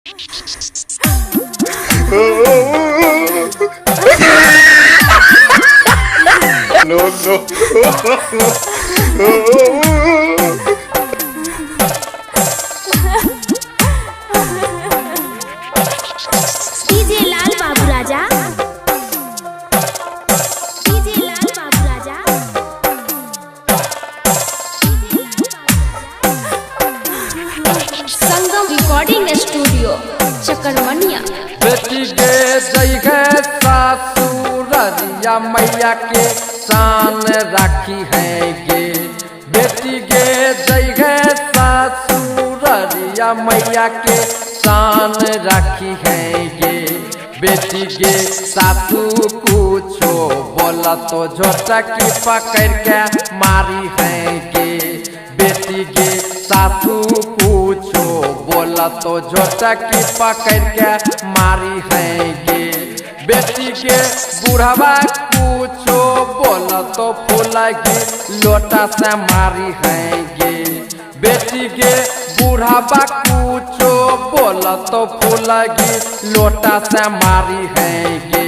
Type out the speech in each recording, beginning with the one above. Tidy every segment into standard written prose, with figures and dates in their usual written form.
No, no. DJ Lal Babu Raja, DJ Lal Babu राजा, संगम recording studio चकरमनिया। बेटी के जय है सासुररिया मैया के शान राखी है गे। बेटी के जय है सासुररिया मैया के शान राखी है गे। बेटी के सासू कुछो बोला तो झोटा की पकड़ के मारी है गे। बेटी के सासू कुछो बोला तो झोटा की पकड़ के मारी है गे। बेटी के बुढ़ावा कुछो बोला तो फूलगी लोटा से मारी है गे। बेटी के बुढ़ावा कुछो बोला तो फूलगी लोटा से मारी है गे।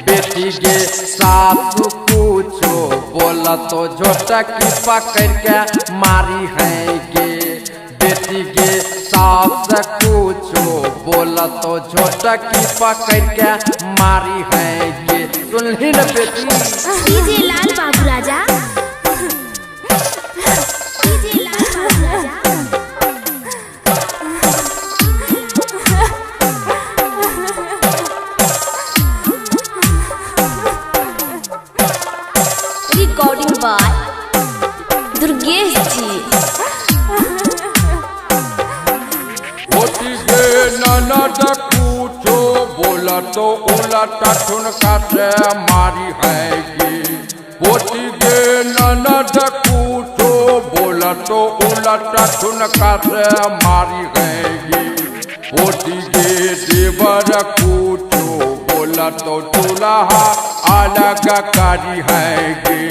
बेटी के सासू कुछो बोला तो झोटा की पकड़ के मारी है गे। बेटी के सास कुछो बोला तो झोटा की पकड़ के मारी है गे। सुनली न बेटी। DJ Lal Babu Raja, DJ Lal Babu Raja, recording by Durgesh ji. बेटी के ननद कुछो बोला तो उलटा ठुनका से मारी है गे। बेटी के ननद कुछो बोला तो उलटा ठुनका से मारी है गे। बेटी के देवर कुछो बोला तो दूल्हा अलग करी है गे।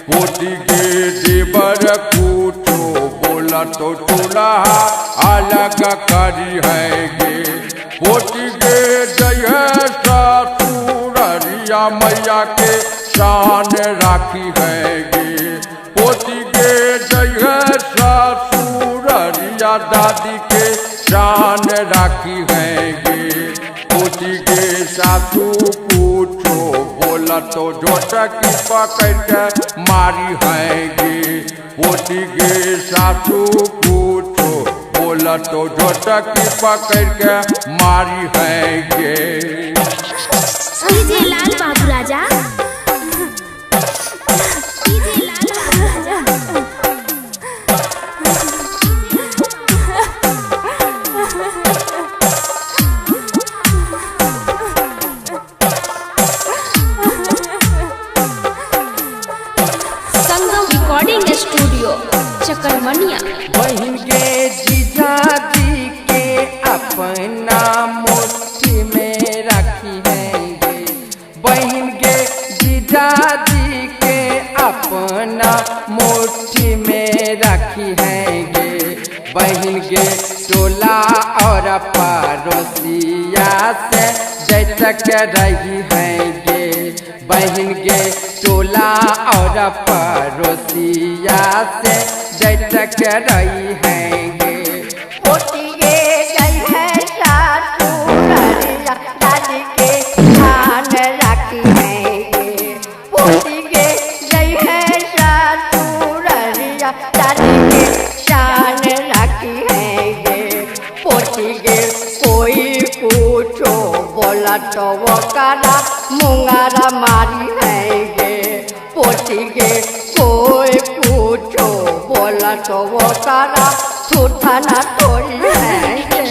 बेटी के देवर कुछो बोला तो दूल्हा अलग करी है गे। बेटी के जय सासुररिया मैया के शान राखी है गे। बेटी के जय सासुररिया दादी के शान राखी है गे। बेटी के सासू कुछो बोला तो झोटा की पकड़ के मारी है गे। बेटी के सासू कुछो बोला तो झोटा की पकड़ के मारी है गे। डीजे लाल बाबू राजा, डीजे लाल बाबू राजा, संगम रिकॉर्डिंग स्टूडियो चकरमनिया। बहन के जीजा जी के अपना मुट्ठी में रखी है गे। बहन के जीजा जी के अपना मुट्ठी में रखी है गे। बहन के टोला और पड़ोसिया से जैतक रही है गे। बहन के टोला और पड़ोसिया से जैतक रही है गे। बेटी के जय है सासुररिया दादी के शान राखी है गे। बेटी के जय है सासुररिया दादी के शान राखी है गे। बेटी के कोई कुछो बोला तो वो काला मुंगारा मारी है गे। बेटी के कोई कुछो बोला तो वो काला छूटा ना तोड़ी है गे।